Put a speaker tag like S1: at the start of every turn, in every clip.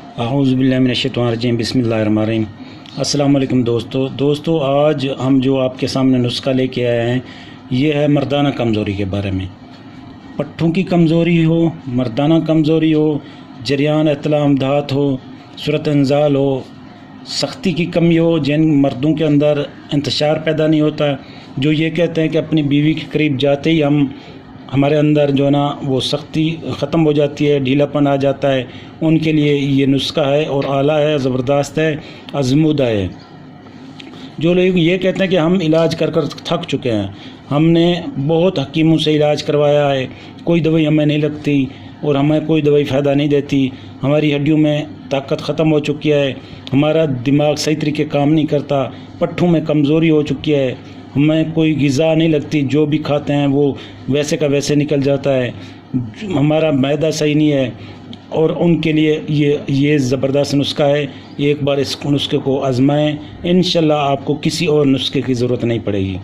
S1: अऊज़ुबिल्लाहिमिनश्शैतानिर्रजीम बिस्मिल्लाहिर्रहमानिर्रहीम। अस्सलाम वालेकुम दोस्तों, आज हम जो आपके सामने नुस्खा लेके आए हैं ये है मर्दाना कमज़ोरी के बारे में। पट्ठों की कमज़ोरी हो, मर्दाना कमज़ोरी हो, जरियान इत्तला अमदाद हो, सूरत इंज़ाल हो, सख्ती की कमी हो, जिन मर्दों के अंदर इंतशार पैदा नहीं होता, जो ये कहते हैं कि अपनी बीवी के करीब जाते ही हमारे अंदर जो है ना वो सख्ती ख़त्म हो जाती है, ढीलापन आ जाता है, उनके लिए ये नुस्खा है और आला है, ज़बरदस्त है, आज़मूदा है। जो लोग ये कहते हैं कि हम इलाज कर कर थक चुके हैं, हमने बहुत हकीमों से इलाज करवाया है, कोई दवाई हमें नहीं लगती और हमें कोई दवाई फ़ायदा नहीं देती, हमारी हड्डियों में ताकत ख़त्म हो चुकी है, हमारा दिमाग सही तरीके काम नहीं करता, पट्ठों में कमज़ोरी हो चुकी है, हमें कोई ग़िज़ा नहीं लगती, जो भी खाते हैं वो वैसे का वैसे निकल जाता है, हमारा मैदा सही नहीं है, और उनके लिए ये ज़बरदस्त नुस्खा है। एक बार इस नुस्खे को आज़माएं, इंशाल्लाह आपको किसी और नुस्खे की ज़रूरत नहीं पड़ेगी।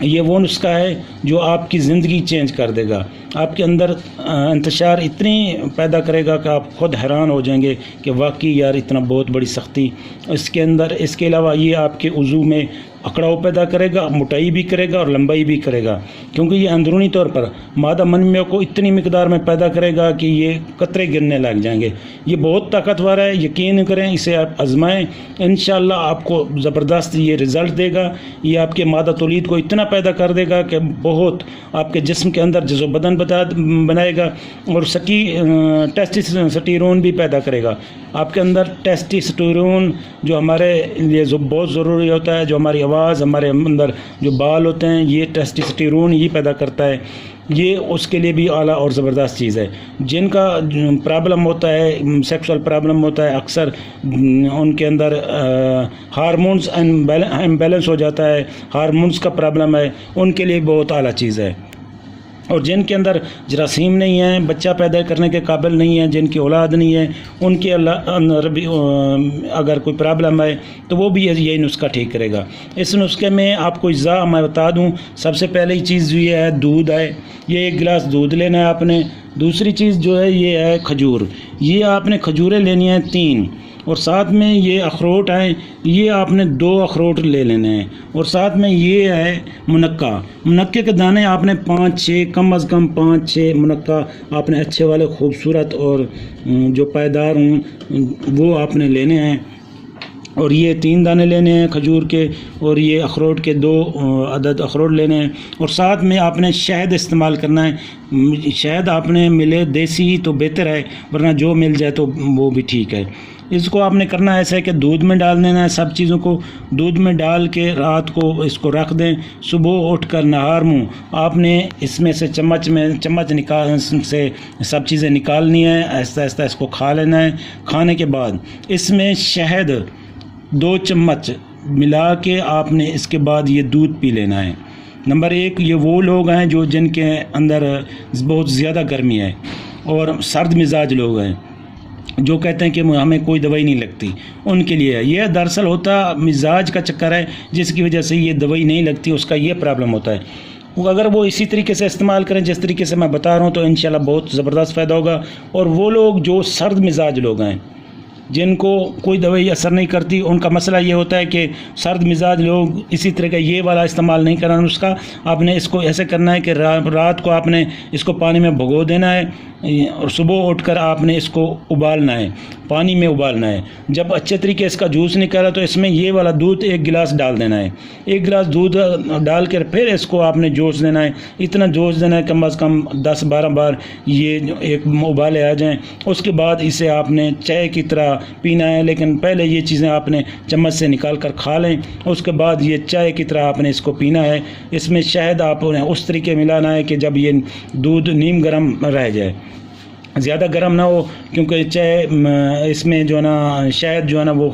S1: ये वो नुस्खा है जो आपकी ज़िंदगी चेंज कर देगा, आपके अंदर इंतशार इतनी पैदा करेगा कि आप ख़ुद हैरान हो जाएंगे कि वाकई यार इतना बहुत बड़ी सख्ती इसके अंदर। इसके अलावा ये आपके उज़ू में अकड़ाव पैदा करेगा, मोटाई भी करेगा और लंबाई भी करेगा, क्योंकि ये अंदरूनी तौर पर मादा मनमियों को इतनी मिकदार में पैदा करेगा कि ये कतरे गिरने लग जाएंगे। ये बहुत ताकतवर है, यकीन करें, इसे आप आजमाएं, इंशाअल्लाह आपको ज़बरदस्त ये रिज़ल्ट देगा। ये आपके मादा तौलीद को इतना पैदा कर देगा कि बहुत आपके जिस्म के अंदर जज़ो बदन बनाएगा और टेस्टोस्टेरोन भी पैदा करेगा। आपके अंदर टेस्टोस्टेरोन जो हमारे लिए जो बहुत ज़रूरी होता है, जो हमारी आवाज़, हमारे अंदर जो बाल होते हैं, ये टेस्टोस्टेरोन ही पैदा करता है। ये उसके लिए भी आला और ज़बरदस्त चीज़ है। जिनका प्रॉब्लम होता है, सेक्सुअल प्रॉब्लम होता है, अक्सर उनके अंदर हार्मोन्स इम्बैलेंस हो जाता है, हार्मोन्स का प्रॉब्लम है, उनके लिए बहुत आला चीज़ है। और जिनके अंदर जरासीम नहीं है, बच्चा पैदा करने के काबिल नहीं है, जिनकी औलाद नहीं है, उनके अंदर भी अगर कोई प्रॉब्लम है तो वो भी यही नुस्खा ठीक करेगा। इस नुस्खे में आपको इज़्ज़ा मैं बता दूं, सबसे पहली चीज़ ये है दूध है, ये 1 गिलास दूध लेना है आपने। दूसरी चीज़ जो है ये है खजूर, ये आपने खजूरें लेनी है 3, और साथ में ये अखरोट हैं, ये आपने 2 अखरोट ले लेने हैं, और साथ में ये है मुनक्के के दाने आपने 5-6, कम अज़ कम 5-6 मुनक्का आपने अच्छे वाले खूबसूरत और जो पायदार हों वो आपने लेने हैं। और ये 3 दाने लेने हैं खजूर के, और ये अखरोट के 2 अदद अखरोट लेने हैं। और साथ में आपने शहद इस्तेमाल करना है। शहद आपने मिले देसी तो बेहतर है, वरना जो मिल जाए तो वो भी ठीक है। इसको आपने करना ऐसा है कि दूध में डाल देना है, सब चीज़ों को दूध में डाल के रात को इसको रख दें। सुबह उठकर नहार मुँह आपने इसमें से चम्मच निकाल से सब चीज़ें निकालनी है, आहिस्ता आहिस्ता इसको खा लेना है। खाने के बाद इसमें शहद 2 चम्मच मिला के आपने इसके बाद ये दूध पी लेना है। नंबर 1, ये वो लोग हैं जो जिनके अंदर बहुत ज़्यादा गर्मी है और सर्द मिजाज लोग हैं, जो कहते हैं कि हमें कोई दवाई नहीं लगती, उनके लिए है। ये दरअसल होता मिजाज का चक्कर है, जिसकी वजह से ये दवाई नहीं लगती, उसका ये प्रॉब्लम होता है। अगर वो इसी तरीके से इस्तेमाल करें जिस तरीके से मैं बता रहा हूँ तो इंशाल्लाह बहुत ज़बरदस्त फ़ायदा होगा। और वो लोग जो सर्द मिजाज लोग हैं, जिनको कोई दवाई असर नहीं करती, उनका मसला ये होता है कि सर्द मिजाज लोग इसी तरह का ये वाला इस्तेमाल नहीं करना। उसका आपने इसको ऐसे करना है कि रात को आपने इसको पानी में भिगो देना है और सुबह उठकर आपने इसको उबालना है, पानी में उबालना है। जब अच्छे तरीके इसका जूस निकाला तो इसमें ये वाला दूध 1 गिलास डाल देना है। 1 गिलास दूध डाल कर फिर इसको आपने जोश देना है। इतना जोश देना है कम अज़ कम 10-12 बार ये एक उबाले आ जाएं। उसके बाद इसे आपने चाय की तरह पीना है, लेकिन पहले ये चीज़ें आपने चम्मच से निकाल कर खा लें। उसके बाद ये चाय की तरह आपने इसको पीना है। इसमें शहद आपने उस तरीके मिलाना है कि जब ये दूध नीम गर्म रह जाए, ज़्यादा गर्म ना हो, क्योंकि चाय इसमें जो है ना शहद जो है ना वो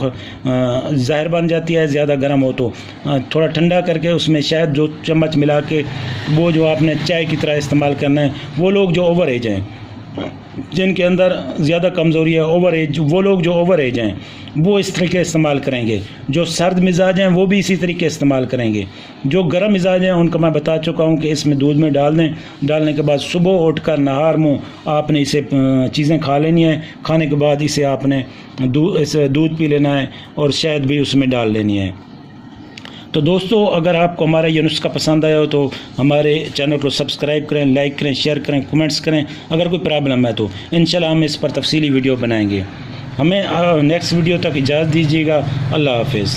S1: ज़हर बन जाती है। ज़्यादा गर्म हो तो थोड़ा ठंडा करके उसमें शहद 2 चम्मच मिला के वो जो आपने चाय की तरह इस्तेमाल करना है। वो लोग जो ओवर एज हैं जिनके अंदर ज़्यादा कमज़ोरी है, ओवर एज, वो लोग जो ओवर एज हैं वो इस तरीके इस्तेमाल करेंगे। जो सर्द मिजाज हैं वो भी इसी तरीके इस्तेमाल करेंगे। जो गर्म मिजाज हैं उनको मैं बता चुका हूँ कि इसमें दूध में डाल दें। डालने के बाद सुबह उठकर नहार मुँह आपने इसे चीज़ें खा लेनी है। खाने के बाद इसे आपने दूध पी लेना है और शहद भी उसमें डाल लेनी है। तो दोस्तों, अगर आपको हमारा ये नुस्खा पसंद आया हो तो हमारे चैनल को सब्सक्राइब करें, लाइक करें, शेयर करें, कमेंट्स करें। अगर कोई प्रॉब्लम है तो इंशाल्लाह हम इस पर तफसीली वीडियो बनाएंगे। हमें नेक्स्ट वीडियो तक इजाज़त दीजिएगा। अल्लाह हाफिज़।